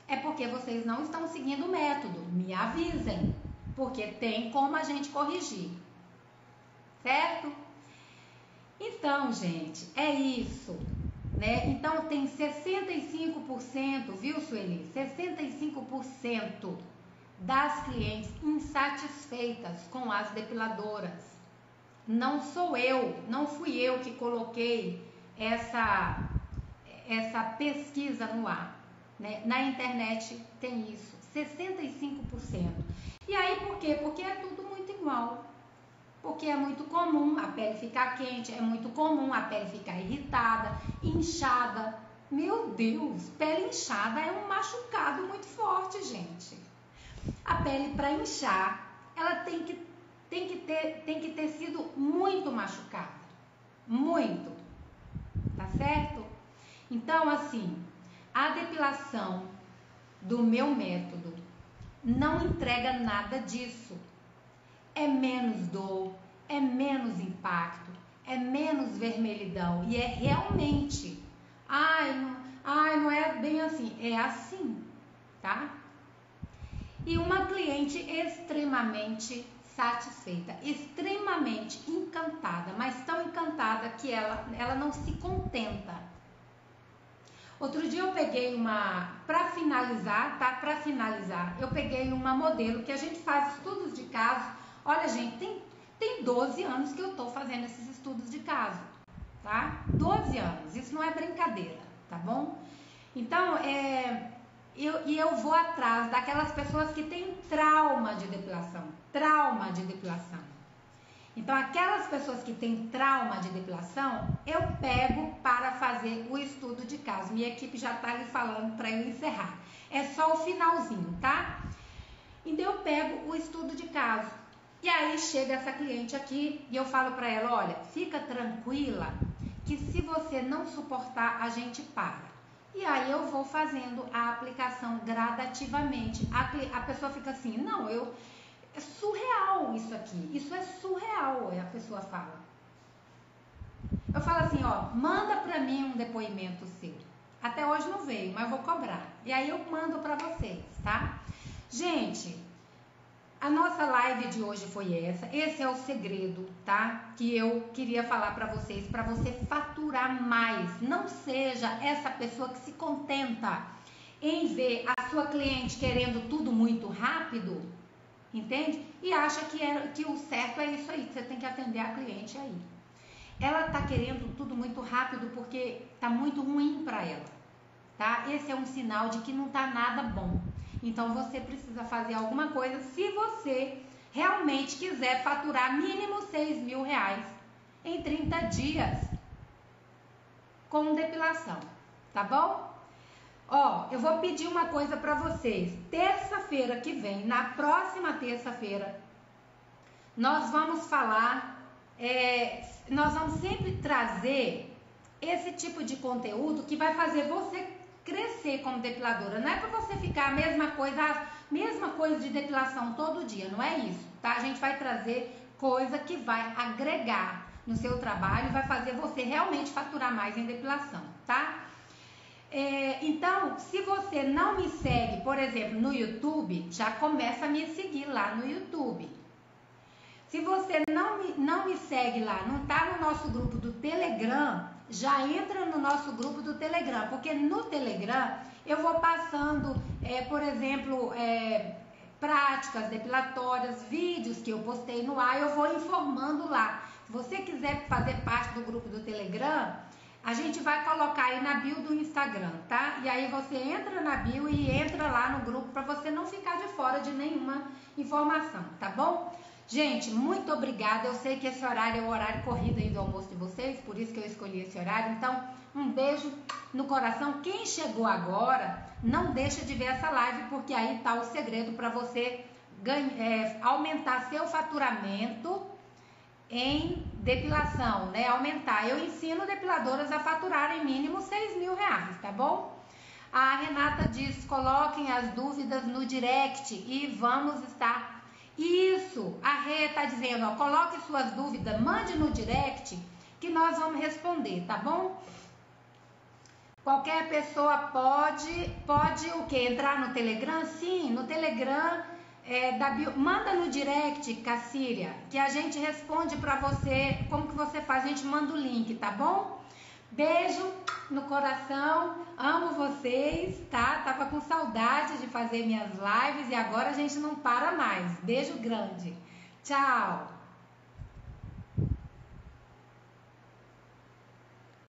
é porque vocês não estão seguindo o método. Me avisem, porque tem como a gente corrigir. Certo? Então, gente, é isso, né? Então, tem 65%, viu, Sueli? 65% das clientes insatisfeitas com as depiladoras. Não sou eu, não fui eu que coloquei essa pesquisa no ar, né? Na internet tem isso, 65%. E aí, por quê? Porque é tudo muito igual. Porque é muito comum a pele ficar quente, é muito comum a pele ficar irritada, inchada. Meu Deus, pele inchada é um machucado muito forte, gente. A pele para inchar, ela tem que ter sido muito machucada. Muito. Tá certo? Então, assim, a depilação do meu método não entrega nada disso. É menos dor, é menos impacto, é menos vermelhidão. E é realmente, não é bem assim, é assim, tá? E uma cliente extremamente satisfeita, extremamente encantada, mas tão encantada que ela não se contenta. Outro dia eu peguei para finalizar, eu peguei uma modelo que a gente faz estudos de caso. Olha, gente, tem 12 anos que eu estou fazendo esses estudos de caso, tá? 12 anos, isso não é brincadeira, tá bom? Então, eu vou atrás daquelas pessoas que têm trauma de depilação. Então, aquelas pessoas que têm trauma de depilação, eu pego para fazer o estudo de caso. Minha equipe já está ali falando para eu encerrar. É só o finalzinho, tá? Então, eu pego o estudo de caso. E aí chega essa cliente aqui e eu falo para ela, olha, fica tranquila que se você não suportar, a gente para. E aí eu vou fazendo a aplicação gradativamente. A pessoa fica assim, não, é surreal isso aqui, isso é surreal, a pessoa fala. Eu falo assim, ó, manda para mim um depoimento seu. Até hoje não veio, mas eu vou cobrar. E aí eu mando para vocês, tá? Gente, a nossa live de hoje foi essa. Esse é o segredo, tá? Que eu queria falar para vocês, para você faturar mais. Não seja essa pessoa que se contenta em ver a sua cliente querendo tudo muito rápido, entende? E acha que o certo é isso aí, que você tem que atender a cliente aí. Ela tá querendo tudo muito rápido porque tá muito ruim para ela, tá? Esse é um sinal de que não tá nada bom. Então, você precisa fazer alguma coisa se você realmente quiser faturar mínimo 6 mil reais em 30 dias com depilação, tá bom? Ó, eu vou pedir uma coisa para vocês. Terça-feira que vem, na próxima terça-feira, nós vamos falar, nós vamos sempre trazer esse tipo de conteúdo que vai fazer você crescer como depiladora. Não é para você ficar a mesma coisa de depilação todo dia, não é isso, tá? A gente vai trazer coisa que vai agregar no seu trabalho, vai fazer você realmente faturar mais em depilação, tá? Então, se você não me segue, por exemplo, no YouTube, já começa a me seguir lá no YouTube, Se você não me segue lá, não está no nosso grupo do Telegram, já entra no nosso grupo do Telegram, porque no Telegram eu vou passando, por exemplo, práticas depilatórias, vídeos que eu postei no ar, eu vou informando lá. Se você quiser fazer parte do grupo do Telegram, a gente vai colocar aí na bio do Instagram, tá? E aí você entra na bio e entra lá no grupo para você não ficar de fora de nenhuma informação, tá bom? Gente, muito obrigada. Eu sei que esse horário é o horário corrido aí do almoço de vocês, por isso que eu escolhi esse horário. Então, um beijo no coração. Quem chegou agora, não deixa de ver essa live, porque aí tá o segredo para você aumentar seu faturamento em depilação, né? Aumentar. Eu ensino depiladoras a faturarem mínimo R$6.000, tá bom? A Renata diz: coloquem as dúvidas no direct e vamos estar. Isso, a Rê tá dizendo, ó, coloque suas dúvidas, mande no direct que nós vamos responder, tá bom? Qualquer pessoa pode o que? Entrar no Telegram? Sim, no Telegram manda no direct, Cacíria, que a gente responde pra você, como que você faz, a gente manda o link, tá bom? Beijo no coração, amo vocês, tá? Tava com saudade de fazer minhas lives e agora a gente não para mais. Beijo grande. Tchau.